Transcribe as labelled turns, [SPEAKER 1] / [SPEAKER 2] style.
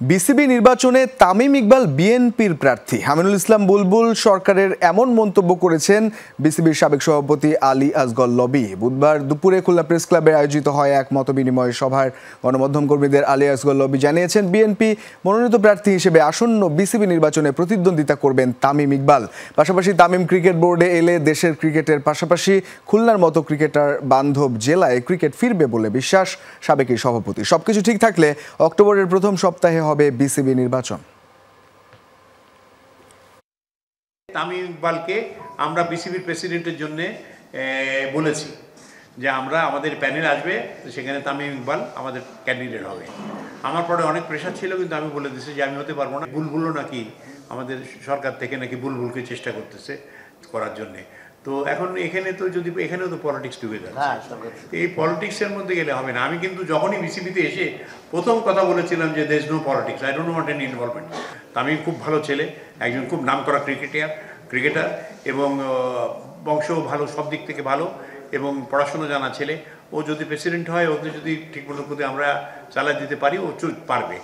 [SPEAKER 1] BCB নির্বাচনে তামিম ইকবাল বিএনপির প্রার্থী। আমিনুল ইসলাম বুলবুল সরকারের এমন মন্তব্য করেছেন বিসিবির সাবেক সভাপতি আলী আসগর লবি। বুধবার দুপুরে খুলনা প্রেস ক্লাবে আয়োজিত হয় এক মতবিনিময় সভায় গণমাধ্যম কর্মীদের আলী আসগর লবি জানিয়েছেন, বিএনপি মনোনীত প্রার্থী হিসেবে আসন্ন বিসিবি নির্বাচনে প্রতিদ্বন্দ্বিতা করবেন তামিম ইকবাল। পাশাপাশি তামিম ক্রিকেট বোর্ডে এলে দেশের ক্রিকেটের পাশাপাশি খুলনার মতো ক্রিকেটার বান্ধব জেলায় ক্রিকেট ফিরবে বলে বিশ্বাস সাবেক এই সভাপতি। সবকিছু ঠিক থাকলে অক্টোবরের প্রথম সপ্তাহে হবে বিসিবি নির্বাচন।
[SPEAKER 2] তামিম ইকবালকে আমরা বিসিবির প্রেসিডেন্টের জন্য বলেছি যে আমরা আমাদের প্যানেল আসবে, সেখানে তামিম ইকবাল আমাদের ক্যান্ডিডেট হবে। আমার পরে অনেক প্রেশার ছিল, কিন্তু আমি বলে দিয়েছি যে আমি হতে পারবো না। বুলবুলও নাকি আমাদের সরকার থেকে নাকি বুলবুলকে চেষ্টা করতেছে করার জন্যে। তো এখন এখানে তো যদি এখানেও তো পলিটিক্স ঢুকে যাচ্ছে, এই পলিটিক্সের মধ্যে গেলে হবে না। আমি কিন্তু যখনই বিসিবিতে এসে প্রথম কথা বলেছিলাম যে দেশ no politics, I don't want any involvement. Tamim খুব ভালো ছেলে, একজন খুব নামকরা ক্রিকেটার এবং বংশও ভালো, সব দিক থেকে ভালো এবং পড়াশুনো জানা ছেলে। ও যদি প্রেসিডেন্ট হয়, ওদের যদি ঠিকমতো আমরা চালিয়ে দিতে পারি, ও পারবে।